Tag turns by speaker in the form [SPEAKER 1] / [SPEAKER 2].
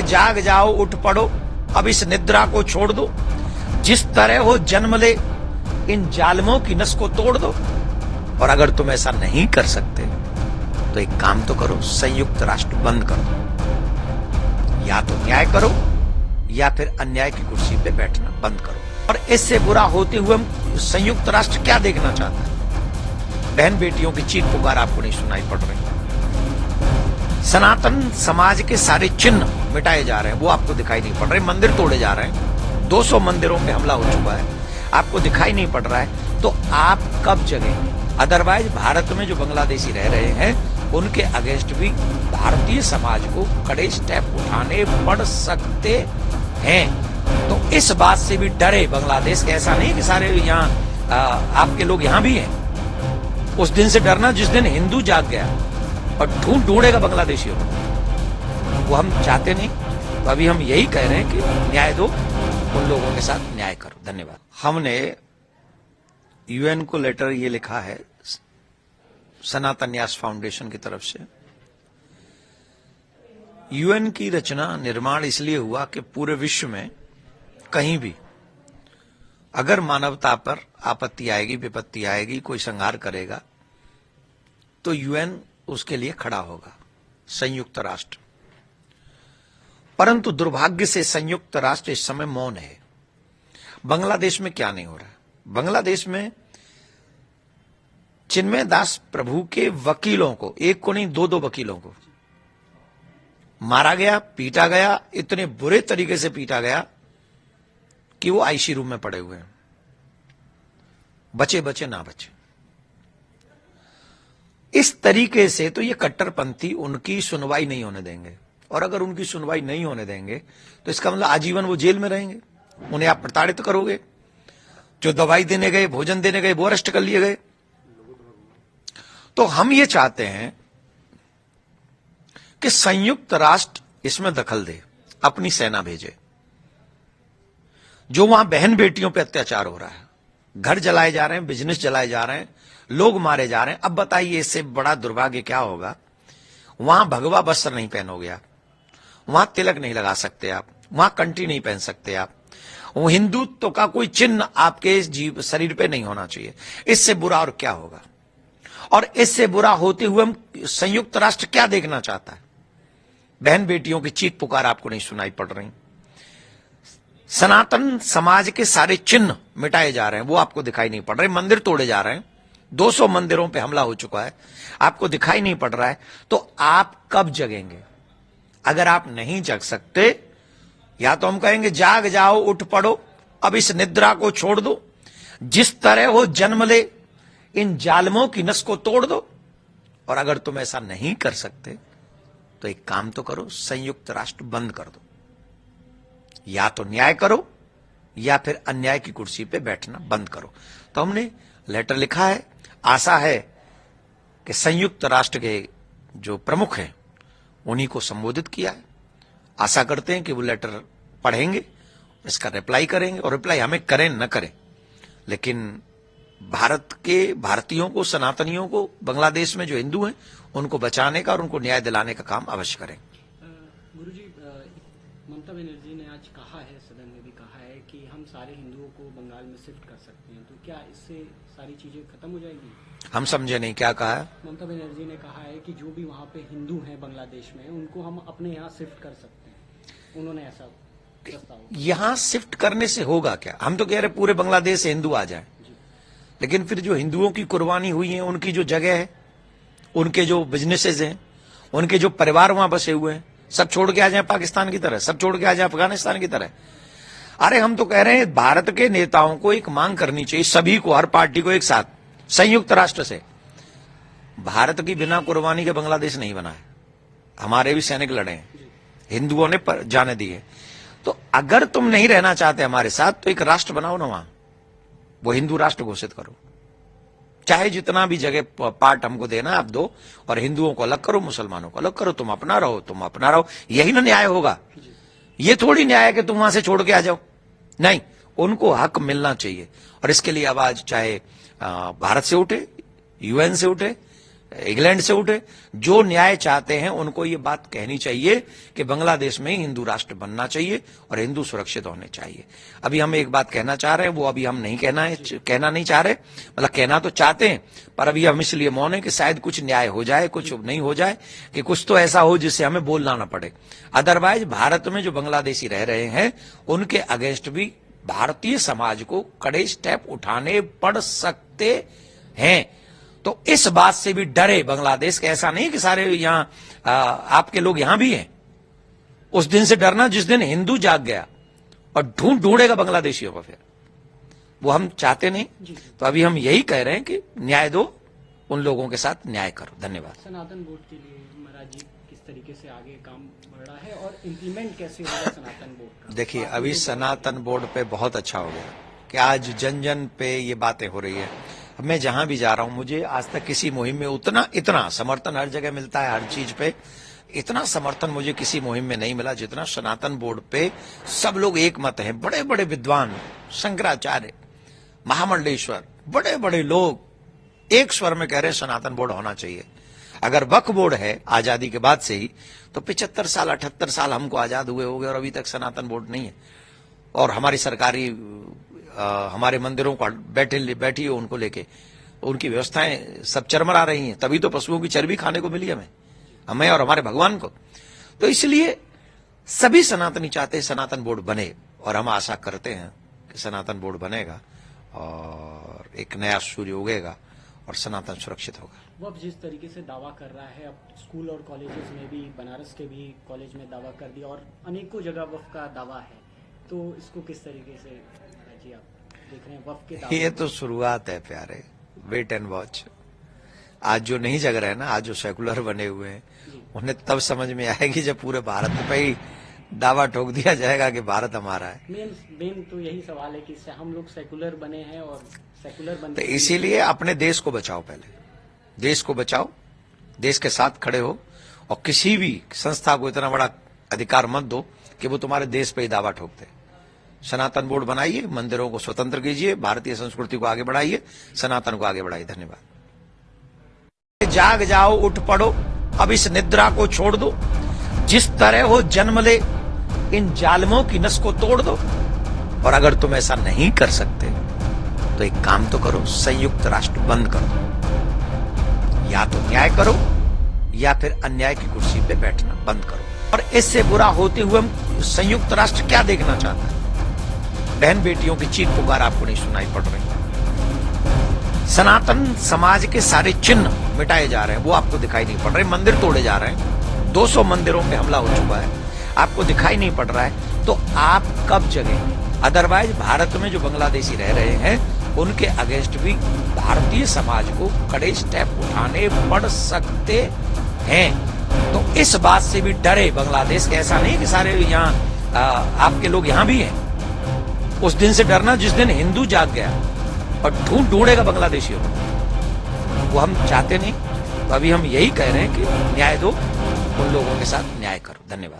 [SPEAKER 1] जाग जाओ, उठ पड़ो, अब इस निद्रा को छोड़ दो, जिस तरह हो जन्म ले इन जालिमों की नस को तोड़ दो। और अगर तुम ऐसा नहीं कर सकते तो एक काम तो करो, संयुक्त राष्ट्र बंद कर दो। या तो न्याय करो या फिर अन्याय की कुर्सी पे बैठना बंद करो। और इससे बुरा होते हुए हम संयुक्त राष्ट्र क्या देखना चाहता है? बहन बेटियों की चीख पुकार आपको नहीं सुनाई पड़ रही। सनातन समाज के सारे चिन्ह मिटाए जा रहे हैं, वो आपको दिखाई नहीं पड़ रहे। मंदिर तोड़े जा रहे हैं, 200 मंदिरों पे हमला हो चुका है, आपको दिखाई नहीं पड़ रहा है। तो आप कब जगेंगे? अदरवाइज भारत में जो बांग्लादेशी रह रहे हैं उनके अगेंस्ट भी भारतीय समाज को कड़े स्टेप उठाने पड़ सकते हैं। तो इस बात से भी डरे बांग्लादेश। ऐसा नहीं कि सारे यहाँ आपके लोग यहाँ भी हैं। उस दिन से डरना जिस दिन हिंदू जाग गया और ढूंढेगा बांग्लादेशियों को, वो हम चाहते नहीं। तो अभी हम यही कह रहे हैं कि न्याय दो, उन लोगों के साथ न्याय करो। धन्यवाद। हमने यूएन को लेटर ये लिखा है सनातन न्यास फाउंडेशन की तरफ से। यूएन की रचना निर्माण इसलिए हुआ कि पूरे विश्व में कहीं भी अगर मानवता पर आपत्ति आएगी, विपत्ति आएगी, कोई संहार करेगा तो यूएन उसके लिए खड़ा होगा, संयुक्त राष्ट्र। परंतु दुर्भाग्य से संयुक्त राष्ट्र इस समय मौन है। बांग्लादेश में क्या नहीं हो रहा है? बांग्लादेश में चिन्मय दास प्रभु के वकीलों को, एक को नहीं 2-2 वकीलों को मारा गया, पीटा गया, इतने बुरे तरीके से पीटा गया कि वो आईसी रूम में पड़े हुए हैं। बचे बचे ना बचे। इस तरीके से तो ये कट्टरपंथी उनकी सुनवाई नहीं होने देंगे। और अगर उनकी सुनवाई नहीं होने देंगे तो इसका मतलब आजीवन वो जेल में रहेंगे। उन्हें आप प्रताड़ित करोगे। जो दवाई देने गए, भोजन देने गए, वो अरेस्ट कर लिए गए। तो हम ये चाहते हैं कि संयुक्त राष्ट्र इसमें दखल दे, अपनी सेना भेजे। जो वहां बहन बेटियों पे अत्याचार हो रहा है, घर जलाए जा रहे हैं, बिजनेस जलाए जा रहे हैं, लोग मारे जा रहे हैं। अब बताइए इससे बड़ा दुर्भाग्य क्या होगा? वहां भगवा वस्त्र नहीं पहनोगे आप, वहां तिलक नहीं लगा सकते आप, वहां कंठी नहीं पहन सकते आप, वो हिंदुत्व का कोई चिन्ह आपके जीव शरीर पे नहीं होना चाहिए। इससे बुरा और क्या होगा? और इससे बुरा होते हुए हम संयुक्त राष्ट्र क्या देखना चाहता है? बहन बेटियों की चीख पुकार आपको नहीं सुनाई पड़ रही। सनातन समाज के सारे चिन्ह मिटाए जा रहे हैं, वो आपको दिखाई नहीं पड़ रहे। मंदिर तोड़े जा रहे हैं, 200 मंदिरों पे हमला हो चुका है, आपको दिखाई नहीं पड़ रहा है। तो आप कब जगेंगे? अगर आप नहीं जग सकते, या तो हम कहेंगे जाग जाओ, उठ पड़ो, अब इस निद्रा को छोड़ दो, जिस तरह हो जन्म ले इन जालिमों की नस को तोड़ दो। और अगर तुम ऐसा नहीं कर सकते तो एक काम तो करो, संयुक्त राष्ट्र बंद कर दो। या तो न्याय करो या फिर अन्याय की कुर्सी पे बैठना बंद करो। तो हमने लेटर लिखा है। आशा है कि संयुक्त राष्ट्र के जो प्रमुख हैं उन्हीं को संबोधित किया है। आशा करते हैं कि वो लेटर पढ़ेंगे, इसका रिप्लाई करेंगे। और रिप्लाई हमें करें न करें, लेकिन भारत के भारतीयों को, सनातनियों को, बांग्लादेश में जो हिंदू हैं उनको बचाने का और उनको न्याय दिलाने का काम अवश्य करें।
[SPEAKER 2] गुरुजी, ममता बनर्जी ने आज कहा है, सदन में भी कहा है कि हम सारे हिंदुओं को बंगाल में शिफ्ट कर सकते हैं। तो क्या इससे सारी चीजें खत्म हो जाएगी? हम
[SPEAKER 1] समझे नहीं, क्या कहा है?
[SPEAKER 2] ममता बनर्जी ने कहा है कि जो भी वहाँ पे हिंदू हैं बांग्लादेश में, उनको हम अपने यहाँ शिफ्ट कर सकते हैं। उन्होंने ऐसा प्रस्ताव।
[SPEAKER 1] यहाँ शिफ्ट करने से होगा क्या? हम तो कह रहे पूरे बांग्लादेश से हिंदू आ जाए, लेकिन फिर जो हिंदुओं की कुर्बानी हुई है, उनकी जो जगह है, उनके जो बिजनेसेस हैं, उनके जो परिवार वहां बसे हुए हैं, सब छोड़ के आ जाए पाकिस्तान की तरह, सब छोड़ के आ जाए अफगानिस्तान की तरह। अरे हम तो कह रहे हैं भारत के नेताओं को एक मांग करनी चाहिए, सभी को, हर पार्टी को एक साथ, संयुक्त राष्ट्र से। भारत की बिना कुर्बानी के बांग्लादेश नहीं बना है। हमारे भी सैनिक लड़े हैं, हिंदुओं ने जाने दी है। तो अगर तुम नहीं रहना चाहते हमारे साथ तो एक राष्ट्र बनाओ ना, वहां वो हिंदू राष्ट्र घोषित करो। चाहे जितना भी जगह पार्ट हमको देना आप दो, और हिंदुओं को अलग करो, मुसलमानों को अलग करो। तुम अपना रहो, तुम अपना रहो, यही ना न्याय होगा। ये थोड़ी न्याय है कि तुम वहां से छोड़ के आ जाओ। नहीं, उनको हक मिलना चाहिए। और इसके लिए आवाज चाहे भारत से उठे, यूएन से उठे, इंग्लैंड से उठे, जो न्याय चाहते हैं उनको ये बात कहनी चाहिए कि बांग्लादेश में ही हिंदू राष्ट्र बनना चाहिए और हिंदू सुरक्षित होने चाहिए। अभी हम एक बात कहना चाह रहे हैं, वो अभी हम नहीं कहना नहीं चाह रहे, मतलब कहना तो चाहते हैं, पर अभी हम इसलिए मौन है कि शायद कुछ न्याय हो जाए, कुछ नहीं हो जाए, कि कुछ तो ऐसा हो जिससे हमें बोलना ना पड़े। अदरवाइज भारत में जो बांग्लादेशी रह रहे हैं उनके अगेंस्ट भी भारतीय समाज को कड़े स्टेप उठाने पड़ सकते हैं। तो इस बात से भी डरे बांग्लादेश के। ऐसा नहीं कि सारे यहां आपके लोग यहां भी हैं। उस दिन से डरना जिस दिन हिंदू जाग गया और ढूंढेगा बांग्लादेशियों को, फिर वो हम चाहते नहीं। तो अभी हम यही कह रहे हैं कि न्याय दो, उन लोगों के साथ न्याय करो। धन्यवाद।
[SPEAKER 2] सनातन बोर्ड के लिए महाराज जी किस तरीके से आगे काम बढ़ रहा है और इम्प्लीमेंट कैसे होगा सनातन बोर्ड का?
[SPEAKER 1] देखिए, अभी सनातन बोर्ड पे बहुत अच्छा हो गया कि आज जन जन पे ये बातें हो रही है। मैं जहां भी जा रहा हूं, मुझे आज तक किसी मुहिम में इतना समर्थन हर जगह मिलता है, हर चीज पे इतना समर्थन मुझे किसी मुहिम में नहीं मिला जितना सनातन बोर्ड पे। सब लोग एक मत हैं, बड़े बड़े विद्वान, शंकराचार्य, महामंडलेश्वर, बड़े बड़े लोग एक स्वर में कह रहे हैं सनातन बोर्ड होना चाहिए। अगर वक्फ बोर्ड है आजादी के बाद से ही, तो 75 साल 78 साल हमको आजाद हुए हो गए और अभी तक सनातन बोर्ड नहीं है। और हमारी सरकारी हमारे मंदिरों को बैठी है, उनको लेके उनकी व्यवस्थाएं सब चरमरा रही हैं। तभी तो पशुओं की चर्बी खाने को मिली हमें और हमारे भगवान को। तो इसलिए सभी सनातनी चाहते हैं सनातन बोर्ड बने, और हम आशा करते हैं कि सनातन बोर्ड बनेगा और एक नया सूर्य उगेगा और सनातन सुरक्षित होगा।
[SPEAKER 2] वह जिस तरीके से दावा कर रहा है, अब स्कूल और कॉलेजेस में भी, बनारस के भी कॉलेज में दावा कर दिया और अनेकों जगह वफ का दावा है, तो इसको किस तरीके से जी आप देख रहे हैं वफ के दावे?
[SPEAKER 1] ये तो शुरुआत है प्यारे, वेट एंड वॉच। आज जो नहीं जग रहे हैं ना, आज जो सेकुलर बने हुए हैं, उन्हें तब समझ में आएगी जब पूरे भारत पे ही दावा ठोक दिया जाएगा कि भारत हमारा है।
[SPEAKER 2] मेन तो यही सवाल है कि हम लोग सेकुलर बने हैं और सेकुलर बने,
[SPEAKER 1] तो इसीलिए अपने देश को बचाओ, पहले देश को बचाओ, देश के साथ खड़े हो, और किसी भी संस्था को इतना बड़ा अधिकार मत दो कि वो तुम्हारे देश पे ही दावा ठोक दे। सनातन बोर्ड बनाइए, मंदिरों को स्वतंत्र कीजिए, भारतीय संस्कृति को आगे बढ़ाइए, सनातन को आगे बढ़ाइए। धन्यवाद। जाग जाओ, उठ पड़ो, अब इस निद्रा को छोड़ दो, जिस तरह हो जन्म ले इन जालिमों की नस को तोड़ दो। और अगर तुम ऐसा नहीं कर सकते तो एक काम तो करो, संयुक्त राष्ट्र बंद कर दो। या तो न्याय करो या फिर अन्याय की कुर्सी पे बैठना बंद करो। और इससे बुरा होते हुए संयुक्त राष्ट्र क्या देखना चाहता है? बहन बेटियों की चीख पुकार आपको नहीं सुनाई पड़ रही। सनातन समाज के सारे चिन्ह मिटाए जा रहे हैं, वो आपको दिखाई नहीं पड़ रहे। मंदिर तोड़े जा रहे हैं, 200 मंदिरों पे हमला हो चुका है, आपको दिखाई नहीं पड़ रहा है। तो आप कब जगेंगे? अदरवाइज भारत में जो बांग्लादेशी रह रहे हैं उनके अगेंस्ट भी भारतीय समाज को कड़े स्टेप उठाने पड़ सकते हैं। तो इस बात से भी डरे बांग्लादेश के। ऐसा नहीं कि सारे यहां आपके लोग यहां भी हैं। उस दिन से डरना जिस दिन हिंदू जाग गया और ढूंढेगा बांग्लादेशियों को, वो हम चाहते नहीं। तो अभी हम यही कह रहे हैं कि न्याय दो, उन लोगों के साथ न्याय करो। धन्यवाद।